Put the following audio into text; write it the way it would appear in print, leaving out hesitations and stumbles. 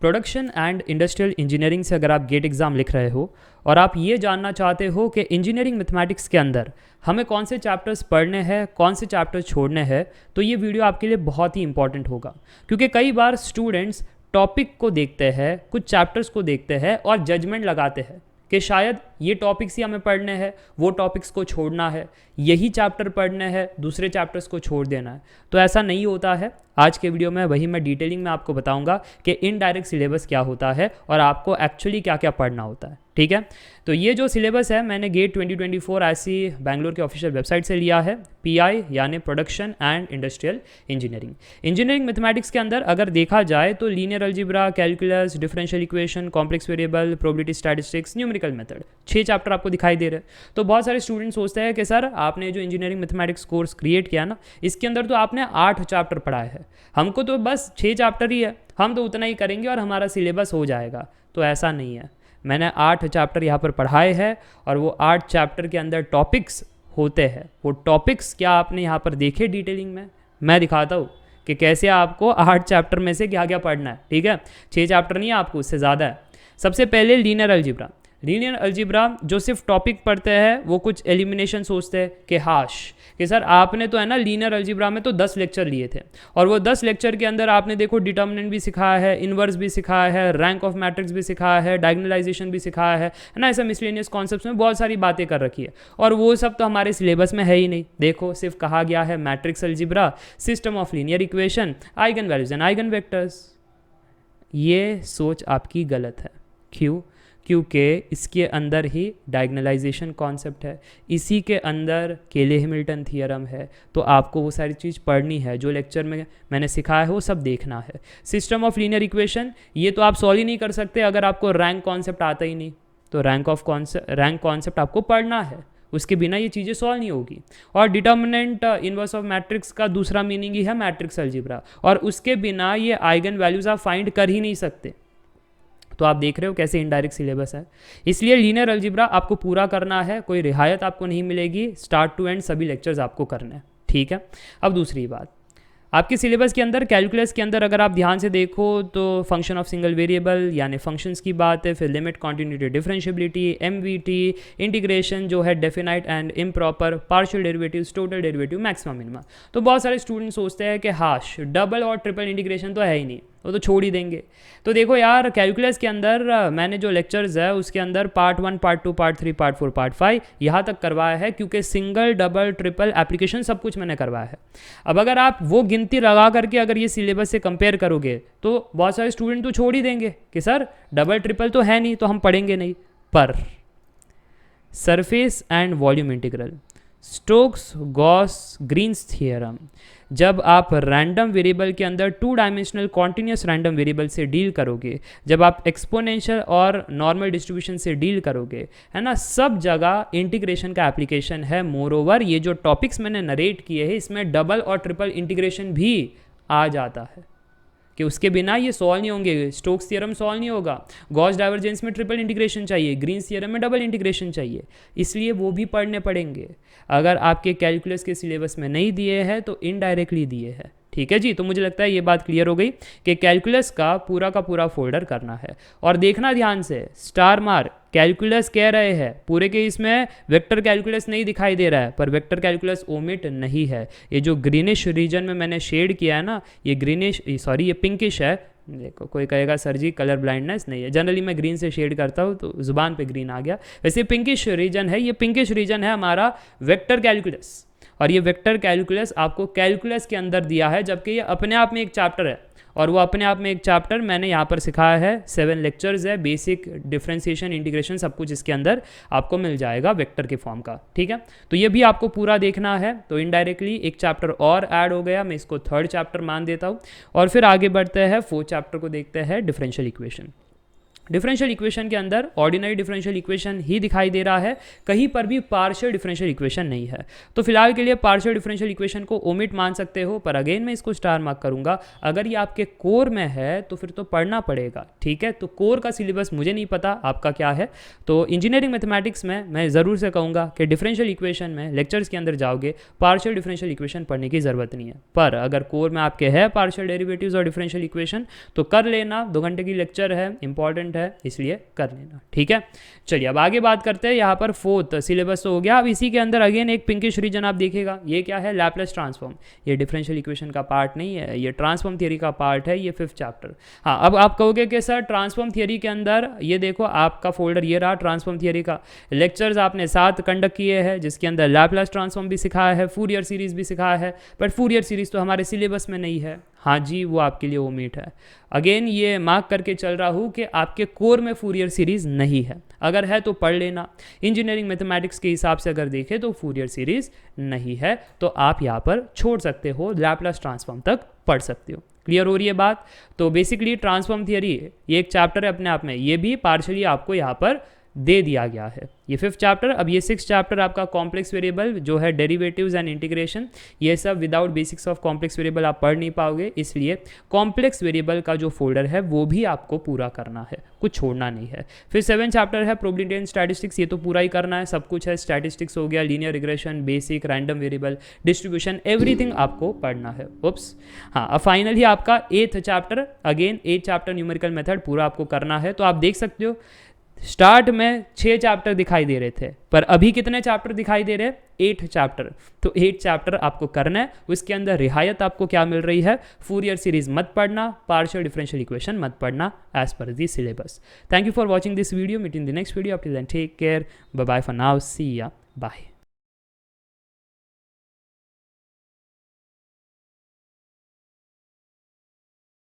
Production and industrial engineering से अगर आप गेट एग्ज़ाम लिख रहे हो और आप ये जानना चाहते हो कि इंजीनियरिंग मैथमेटिक्स के अंदर हमें कौन से चैप्टर्स पढ़ने हैं, कौन से चैप्टर्स छोड़ने हैं, तो ये वीडियो आपके लिए बहुत ही इंपॉर्टेंट होगा। क्योंकि कई बार स्टूडेंट्स टॉपिक को देखते हैं, कुछ चैप्टर्स को देखते हैं और जजमेंट लगाते हैं कि शायद ये टॉपिक्स ही हमें पढ़ने हैं, वो टॉपिक्स को छोड़ना है, यही चैप्टर पढ़ने हैं, दूसरे चैप्टर्स को छोड़ देना है। तो ऐसा नहीं होता है। आज के वीडियो में वही मैं डिटेलिंग में आपको बताऊंगा कि इनडायरेक्ट सिलेबस क्या होता है और आपको एक्चुअली क्या क्या पढ़ना होता है। ठीक है, तो ये जो सिलेबस है मैंने गेट 2024 ऐसी बैंगलोर के ऑफिशियल वेबसाइट से लिया है। पीआई यानी production and industrial engineering. Engineering mathematics के अंदर अगर देखा जाए तो linear algebra, calculus, differential equation, complex variable, probability statistics, numerical method, 6 chapter आपको दिखाई दे रहे हैं। तो बहुत सारे स्टूडेंट सोचते हैं कि सर आपने जो इंजीनियरिंग मैथमेटिक्स कोर्स क्रिएट किया ना, इसके अंदर तो आपने 8 चैप्टर पढ़ाए हैं, हमको तो बस 6 चैप्टर ही है, हम तो उतना ही करेंगे और हमारा सिलेबस हो जाएगा। तो ऐसा नहीं है। मैंने 8 चैप्टर यहाँ पर पढ़ाए हैं और वो 8 चैप्टर के अंदर टॉपिक्स होते हैं। वो टॉपिक्स क्या आपने यहाँ पर देखे डिटेलिंग में, मैं दिखाता हूँ कि कैसे आपको 8 चैप्टर में से क्या क्या पढ़ना है। ठीक है, 6 चैप्टर नहीं है, आपको उससे ज़्यादा है। सबसे पहले लीनियर अलजेब्रा। लीनियर अलजेब्रा जो सिर्फ टॉपिक पढ़ते हैं वो कुछ एलिमिनेशन सोचते हैं कि हाश कि सर आपने तो है ना लीनियर अलजेब्रा में तो 10 लेक्चर लिए थे और वो 10 लेक्चर के अंदर आपने देखो डिटर्मिनेंट भी सिखाया है, इन्वर्स भी सिखाया है, रैंक ऑफ मैट्रिक्स भी सिखाया है, डायगोनलाइजेशन भी सिखाया है ना, ऐसा मिसलेनियस कॉन्सेप्ट्स में बहुत सारी बातें कर रखी है और वो सब तो हमारे सिलेबस में है ही नहीं। देखो सिर्फ कहा गया है matrix algebra, system of linear equation, eigen values and eigen vectors. ये सोच आपकी गलत है। क्यों? क्योंकि इसके अंदर ही डायगोनलाइजेशन कॉन्सेप्ट है, इसी के अंदर केले हैमिल्टन थियरम है। तो आपको वो सारी चीज़ पढ़नी है, जो लेक्चर में मैंने सिखाया है वो सब देखना है। सिस्टम ऑफ लीनियर इक्वेशन ये तो आप सॉल्व ही नहीं कर सकते अगर आपको रैंक कॉन्सेप्ट आता ही नहीं। तो रैंक कॉन्सेप्ट आपको पढ़ना है, उसके बिना ये चीज़ें सॉल्व नहीं होगी। और डिटर्मिनेंट इनवर्स ऑफ मैट्रिक्स का दूसरा मीनिंग ही है मैट्रिक्स अलजेब्रा, और उसके बिना ये आइगन वैल्यूज आप फाइंड कर ही नहीं सकते। तो आप देख रहे हो कैसे इनडायरेक्ट सिलेबस है। इसलिए लीनियर अलजेब्रा आपको पूरा करना है, कोई रियायत आपको नहीं मिलेगी, स्टार्ट टू एंड सभी लेक्चर्स आपको करने हैं। ठीक है, अब दूसरी बात, आपके सिलेबस के अंदर कैलकुलस के अंदर अगर आप ध्यान से देखो तो फंक्शन ऑफ सिंगल वेरिएबल यानी फंक्शंस की बात है, फिर लिमिट, कॉन्टिन्यूटी, डिफरेंशिएबिलिटी, एमवीटी, इंटीग्रेशन जो है definite and improper, partial derivatives, total derivative, maximum minimum. तो बहुत सारे स्टूडेंट सोचते हैं कि हाश डबल और ट्रिपल इंटीग्रेशन तो है ही नहीं, वो तो छोड़ ही देंगे। तो देखो यार कैलकुलस के अंदर मैंने जो लेक्चर्स है उसके अंदर part 1, part 2, part 3, part 4, part 5 यहाँ तक करवाया है, क्योंकि सिंगल, डबल, ट्रिपल एप्लीकेशन सब कुछ मैंने करवाया है। अब अगर आप वो गिनती लगा करके अगर ये सिलेबस से कंपेयर करोगे तो बहुत सारे स्टूडेंट तो छोड़ ही देंगे कि सर डबल ट्रिपल तो है नहीं तो हम पढ़ेंगे नहीं। पर surface and volume integral, Stokes Gauss Green's theorem, जब आप रैंडम वेरिएबल के अंदर 2 डायमेंशनल कॉन्टिन्यूस रैंडम वेरिएबल से डील करोगे, जब आप एक्सपोनेंशियल और नॉर्मल डिस्ट्रीब्यूशन से डील करोगे, है ना, सब जगह इंटीग्रेशन का एप्लीकेशन है। मोर ओवर ये जो टॉपिक्स मैंने नरेट किए हैं इसमें डबल और ट्रिपल इंटीग्रेशन भी आ जाता है कि उसके बिना ये सॉल्व नहीं होंगे। स्टोक्स थ्योरम सॉल्व नहीं होगा, गॉस डाइवर्जेंस में ट्रिपल इंटीग्रेशन चाहिए, ग्रीन्स थ्योरम में डबल इंटीग्रेशन चाहिए, इसलिए वो भी पढ़ने पड़ेंगे। अगर आपके कैलकुलस के सिलेबस में नहीं दिए हैं तो इनडायरेक्टली दिए हैं। ठीक है जी, तो मुझे लगता है ये बात क्लियर हो गई कि कैलकुलस का पूरा फोल्डर करना है। और देखना ध्यान से, स्टार मार्क कैलकुलस कह रहे हैं, पूरे के इसमें वेक्टर कैलकुलस नहीं दिखाई दे रहा है, पर वेक्टर कैलकुलस ओमिट नहीं है। ये जो ग्रीनिश रीजन में मैंने शेड किया है ना, ये पिंकिश है। देखो कोई कहेगा सर जी कलर ब्लाइंडनेस नहीं है, जनरली मैं ग्रीन से शेड करता हूँ तो जुबान पे ग्रीन आ गया। वैसे पिंकिश रीजन है, ये पिंकिश रीजन है हमारा वेक्टर कैलकुलस, और ये वेक्टर कैलकुलस आपको कैलकुलस के अंदर दिया है, जबकि ये अपने आप में एक चैप्टर है। और वो अपने आप में एक चैप्टर मैंने यहाँ पर सिखाया है, 7 लेक्चर्स है, बेसिक, डिफरेंशिएशन, इंटीग्रेशन, सब कुछ इसके अंदर आपको मिल जाएगा वेक्टर के फॉर्म का। ठीक है, तो ये भी आपको पूरा देखना है। तो इनडायरेक्टली एक चैप्टर और ऐड हो गया, मैं इसको 3rd चैप्टर मान देता हूँ। और फिर आगे बढ़ते हैं, 4th चैप्टर को देखते हैं, डिफरेंशियल इक्वेशन। डिफरेंशियल इक्वेशन के अंदर ऑर्डिनरी डिफरेंशियल इक्वेशन ही दिखाई दे रहा है, कहीं पर भी पार्शियल डिफरेंशियल इक्वेशन नहीं है। तो फिलहाल के लिए पार्शियल डिफरेंशियल इक्वेशन को ओमिट मान सकते हो, पर अगेन मैं इसको स्टार मार्क करूंगा। अगर ये आपके कोर में है तो फिर तो पढ़ना पड़ेगा, ठीक है। तो कोर का सिलेबस मुझे नहीं पता आपका क्या है, तो इंजीनियरिंग मैथमेटिक्स में मैं ज़रूर से कहूँगा कि डिफरेंशियल इक्वेशन में लेक्चर्स के अंदर जाओगे पार्शियल डिफरेंशियल इक्वेशन पढ़ने की ज़रूरत नहीं है। पर अगर कोर में आपके है पार्शियल डेरिवेटिव्स और डिफरेंशियल इक्वेशन तो कर लेना, 2 घंटे की लेक्चर है, इंपॉर्टेंट है, इसलिए कर लेना, ठीक है। चलिए अब आगे बात करते हैं। यहाँ पर 4th सिलेबस तो हो गया। अब इसी के अंदर अगेन एक पिंकिश रीजन आप देखिएगा, ये क्या है, लैपलेस ट्रांसफॉर्म। ये डिफरेंशियल इक्वेशन का पार्ट नहीं है, ये ट्रांसफॉर्म थियरी का पार्ट है, ये 5th चैप्टर। हाँ, अब आप कहोगे कि सर ट्रांसफॉर्म थियरी के अंदर ये देखो आपका फोल्डर ये रहा, ट्रांसफॉर्म थियरी का लेक्चर्स आपने 7 कंडक्ट किए हैं, जिसके अंदर लैपलेस ट्रांसफॉर्म भी सिखाया है, फूरियर सीरीज भी सिखाया है, बट फूरियर सीरीज तो हमारे सिलेबस में नहीं है। हाँ जी, वो आपके लिए ओमिट है। अगेन ये मार्क करके चल रहा हूँ कि आपके कोर में फूरियर सीरीज नहीं है, अगर है तो पढ़ लेना। इंजीनियरिंग मैथमेटिक्स के हिसाब से अगर देखें तो फूरियर सीरीज नहीं है, तो आप यहाँ पर छोड़ सकते हो, लैपलेस ट्रांसफॉर्म तक पढ़ सकते हो। क्लियर हो रही है बात। तो बेसिकली ट्रांसफॉर्म थियरी ये एक चैप्टर है अपने आप में, ये भी पार्शली आपको यहाँ पर दे दिया गया है, ये 5th चैप्टर। अब ये 6th चैप्टर आपका कॉम्प्लेक्स वेरिएबल जो है, डेरिवेटिव्स एंड इंटीग्रेशन, ये सब without basics of complex variable आप पढ़ नहीं पाओगे, इसलिए कॉम्प्लेक्स वेरिएबल का जो फोल्डर है वो भी आपको पूरा करना है, कुछ छोड़ना नहीं है। फिर 7th चैप्टर है प्रोबेबिलिटी एंड स्टैटिस्टिक्स, ये तो पूरा ही करना है, सब कुछ है, स्टैटिस्टिक्स हो गया, linear regression, basic, random variable, distribution, everything आपको पढ़ना है। उप्स, हाँ। अब फाइनली आपका 8th chapter, again 8th chapter numerical method पूरा आपको करना है। तो आप देख सकते हो स्टार्ट में 6 चैप्टर दिखाई दे रहे थे, पर अभी कितने चैप्टर दिखाई दे रहे हैं, 8 चैप्टर। तो 8 चैप्टर आपको करना है। उसके अंदर रियायत आपको क्या मिल रही है, फूरियर सीरीज मत पढ़ना, पार्शियल डिफरेंशियल इक्वेशन मत पढ़ना, as per the syllabus. Thank you for watching this video, meet in the next video, till then take care, bye bye for now, see ya bye.